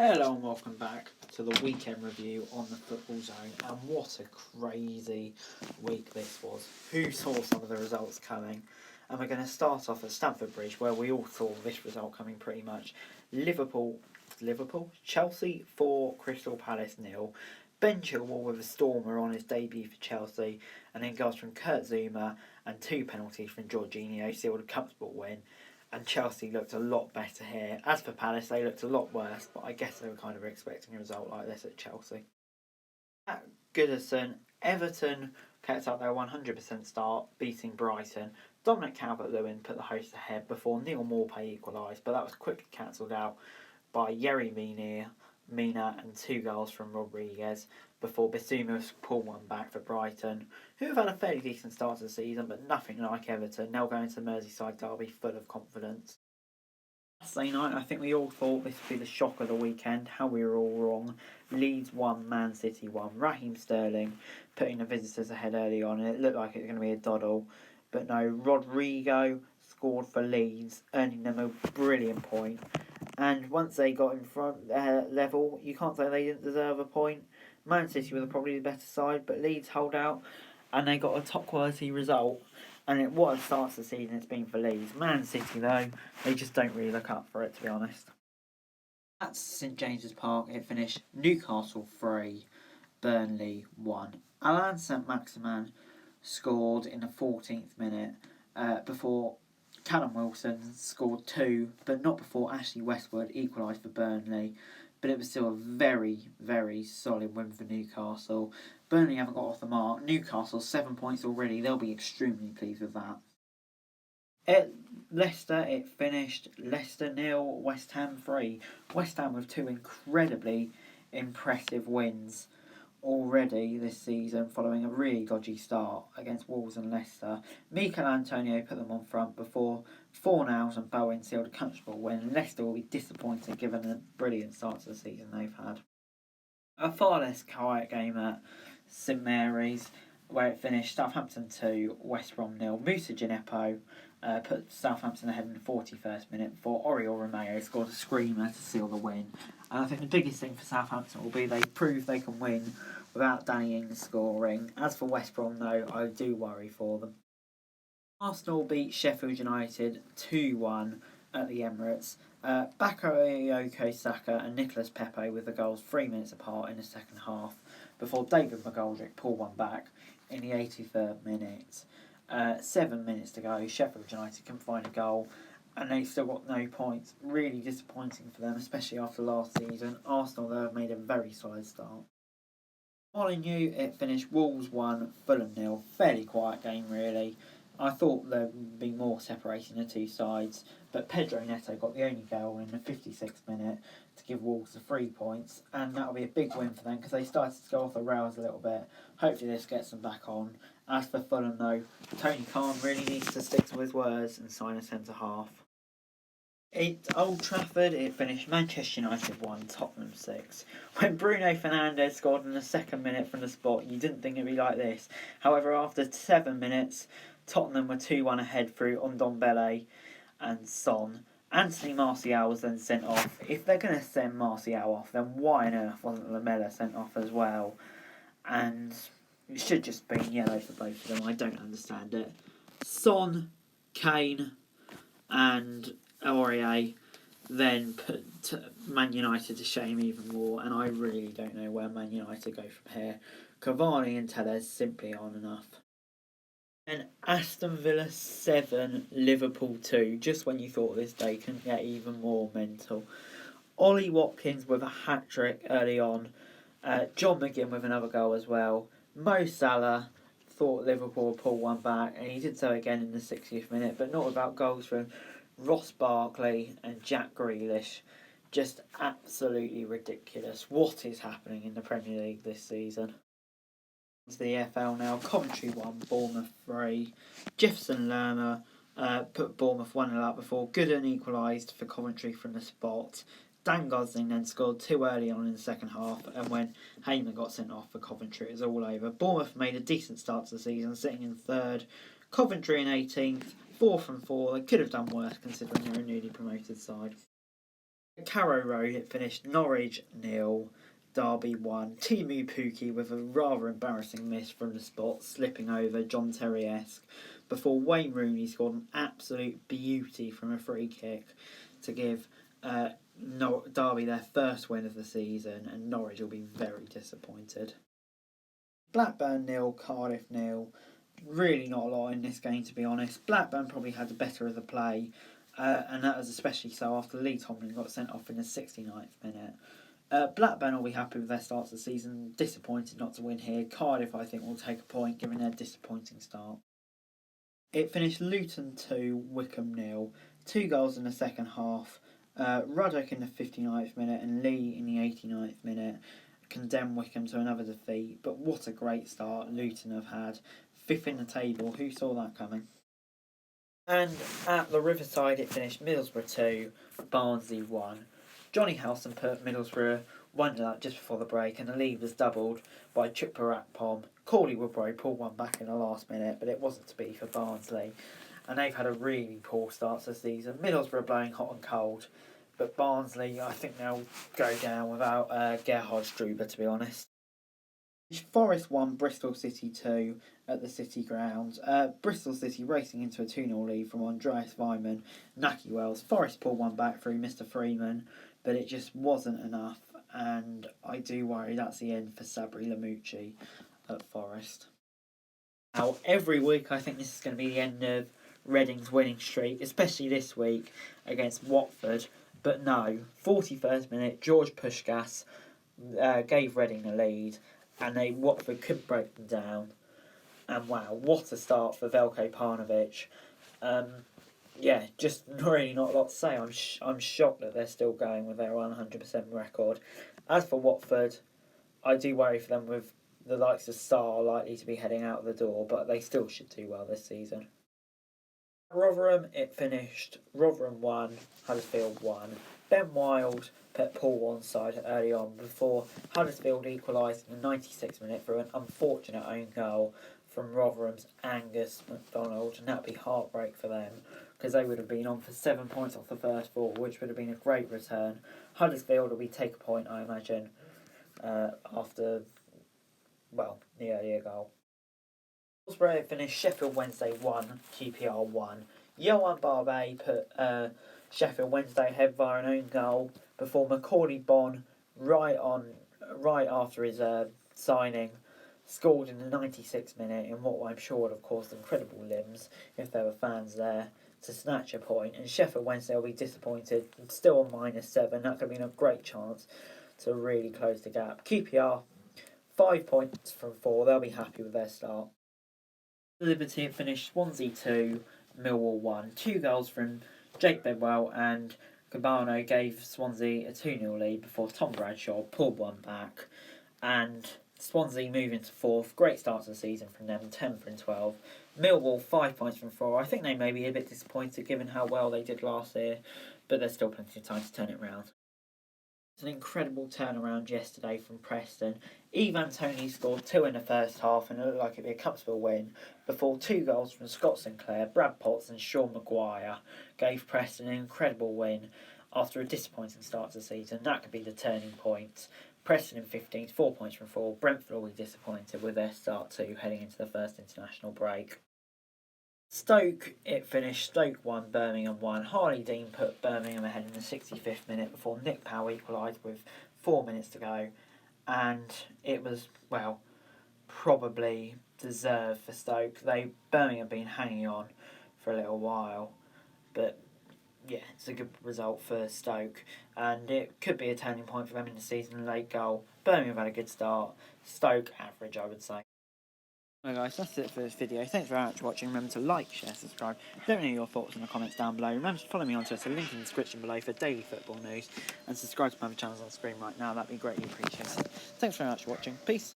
Hello and welcome back to the weekend review on the Football Zone. And what a crazy week this was. Who saw some of the results coming? And we're going to start off at Stamford Bridge, where we all saw this result coming pretty much. Chelsea 4, Crystal Palace 0. Ben Chilwell with a stormer on his debut for Chelsea, and then goals from Kurt Zouma and 2 penalties from Jorginho sealed a comfortable win. And Chelsea looked a lot better here. As for Palace, they looked a lot worse, but I guess they were kind of expecting a result like this at Chelsea. At Goodison, Everton kept up their 100% start, beating Brighton. Dominic Calvert-Lewin put the hosts ahead before Neil Maupay equalised, but that was quickly cancelled out by Yerry Mina and 2 goals from Rodriguez before Bissouma pulled one back for Brighton, who have had a fairly decent start to the season, but nothing like Everton. They'll go into the Merseyside derby full of confidence. Saturday night, I think we all thought this would be the shock of the weekend. How we were all wrong. Leeds 1, Man City 1. Raheem Sterling putting the visitors ahead early on, and it looked like it was going to be a doddle. But no, Rodrigo scored for Leeds, earning them a brilliant point. And once they got in front level, you can't say they didn't deserve a point. Man City were probably the better side, but Leeds hold out, and they got a top quality result. And what a start to the season it's been for Leeds. Man City, though, they just don't really look up for it, to be honest. At St James's Park, it finished Newcastle 3, Burnley 1. Alain Saint-Maximin scored in the 14th minute before Callum Wilson scored 2, but not before Ashley Westwood equalised for Burnley. But it was still a very, very solid win for Newcastle. Burnley haven't got off the mark. Newcastle 7 points already. They'll be extremely pleased with that. At Leicester, it finished Leicester 0, West Ham 3. West Ham with 2 incredibly impressive wins already this season, following a really dodgy start against Wolves and Leicester. Mikel Antonio put them on front before Fornals and Bowen sealed a comfortable win. Leicester will be disappointed given the brilliant start to the season they've had. A far less quiet game at St Mary's, where it finished Southampton 2, West Brom 0. Moussa Djenepo put Southampton ahead in the 41st minute before Oriol Romeo scored a screamer to seal the win. And I think the biggest thing for Southampton will be they prove they can win without Danny Ings scoring. As for West Brom, though, I do worry for them. Arsenal beat Sheffield United 2-1 at the Emirates. Bakayoko Saka and Nicolas Pepe with the goals 3 minutes apart in the second half before David McGoldrick pulled one back in the 83rd minute. 7 minutes to go, Sheffield United couldn't find a goal and they still got no points. Really disappointing for them, especially after last season. Arsenal, though, have made a very solid start. Molineux, it finished Wolves 1, Fulham 0. Fairly quiet game, really. I thought there would be more separating the two sides, but Pedro Neto got the only goal in the 56th minute to give Wolves the 3 points, and that'll be a big win for them because they started to go off the rails a little bit. Hopefully this gets them back on. As for Fulham, though, Tony Khan really needs to stick to his words and sign a centre-half. At Old Trafford, it finished Manchester United 1, Tottenham 6. When Bruno Fernandes scored in the 2nd minute from the spot, you didn't think it'd be like this. However, after 7 minutes, Tottenham were 2-1 ahead through Ndombele and Son. Anthony Martial was then sent off. If they're going to send Martial off, then why on earth wasn't Lamela sent off as well? And it should just be yellow for both of them. I don't understand it. Son, Kane and Aurier then put Man United to shame even more, and I really don't know where Man United go from here. Cavani and Telles simply aren't enough. And Aston Villa 7, Liverpool 2. Just when you thought this day couldn't get even more mental. Ollie Watkins with a hat-trick early on. John McGinn with another goal as well. Mo Salah thought Liverpool would pull one back, and he did so again in the 60th minute, but not without goals from Ross Barkley and Jack Grealish. Just absolutely ridiculous. What is happening in the Premier League this season? To the EFL now. Coventry 1, Bournemouth 3. Jefferson Lerma put Bournemouth 1-0 up before Gooden equalised for Coventry from the spot. Dan Gosling then scored 2 early on in the second half, and when Heyman got sent off for Coventry, it was all over. Bournemouth made a decent start to the season, sitting in 3rd. Coventry in 18th, 4 from 4. They could have done worse considering they're a newly promoted side. Carrow Road, it finished Norwich 0, Derby 1. Timu Pukki with a rather embarrassing miss from the spot, slipping over John Terry-esque, before Wayne Rooney scored an absolute beauty from a free kick to give Derby their first win of the season, and Norwich will be very disappointed. Blackburn 0, Cardiff 0. Really not a lot in this game, to be honest. Blackburn probably had the better of the play, and that was especially so after Lee Tomlin got sent off in the 69th minute. Blackburn will be happy with their start to the season. Disappointed not to win here. Cardiff, I think, will take a point given their disappointing start. It finished Luton 2, Wycombe 0. 2 goals in the second half. Ruddock in the 59th minute and Lee in the 89th minute condemned Wycombe to another defeat. But what a great start Luton have had. 5th in the table. Who saw that coming? And at the Riverside, it finished Middlesbrough 2, Barnsley 1. Johnny Howson put Middlesbrough 1-0 just before the break, and the lead was doubled by Chukwuemeka. Corley Woodbury pulled one back in the last minute, but it wasn't to be for Barnsley. And they've had a really poor start to the season. Middlesbrough blowing hot and cold, but Barnsley, I think they'll go down without Gerhard Struber, to be honest. Forest 1, Bristol City 2 at the City Ground. Bristol City racing into a 2-0 lead from Andreas Weimann, Naki Wells. Forest pulled one back through Mr. Freeman, but it just wasn't enough, and I do worry that's the end for Sabri Lamucci at Forest. Now, every week I think this is going to be the end of Reading's winning streak, especially this week against Watford, but no, 41st minute, George Pushkas gave Reading the lead, and Watford couldn't break them down. And wow, what a start for Veljko Parnovic. Just really not a lot to say. I'm shocked that they're still going with their 100% record. As for Watford, I do worry for them with the likes of Sarr likely to be heading out the door, but they still should do well this season. Rotherham, it finished Rotherham 1, Huddersfield 1. Ben Wild put Paul onside early on before Huddersfield equalised in the 96th minute through an unfortunate own goal from Rotherham's Angus MacDonald, and that would be heartbreak for them because they would have been on for 7 points off the first 4, which would have been a great return. Huddersfield will take a point, I imagine, after the earlier goal. Middlesbrough finished Sheffield Wednesday 1, QPR 1. Johan Barbe put Sheffield Wednesday ahead via an own goal before Macaulay Bonne, right after his signing, scored in the 96th minute in what I'm sure would have caused incredible limbs if there were fans there to snatch a point. And Sheffield Wednesday will be disappointed, still on -7. That could have been a great chance to really close the gap. QPR, 5 points from 4. They'll be happy with their start. Liberty finished Swansea 2, Millwall 1. 2 goals from Jake Bedwell and Cabano gave Swansea a 2-0 lead before Tom Bradshaw pulled one back. And Swansea move into 4th. Great start to the season from them, 10 from 12. Millwall, 5 points from 4. I think they may be a bit disappointed given how well they did last year, but there's still plenty of time to turn it around. It's an incredible turnaround yesterday from Preston. Ivan Toney scored 2 in the first half and it looked like it'd be a comfortable win before 2 goals from Scott Sinclair, Brad Potts and Sean Maguire gave Preston an incredible win after a disappointing start to the season. That could be the turning point. Preston in 15th, 4 points from 4. Brentford will be disappointed with their start too, heading into the first international break. Stoke, it finished Stoke 1, Birmingham 1. Harley Dean put Birmingham ahead in the 65th minute before Nick Powell equalised with 4 minutes to go. And it was, probably deserved for Stoke. Birmingham have been hanging on for a little while. But, it's a good result for Stoke. And it could be a turning point for them in the season, late goal. Birmingham have had a good start. Stoke, average, I would say. Well guys, that's it for this video. Thanks very much for watching. Remember to like, share, subscribe. Let me know your thoughts in the comments down below. Remember to follow me on Twitter, link in the description below for daily football news. And subscribe to my other channels on the screen right now. That'd be greatly appreciated. Thanks very much for watching. Peace.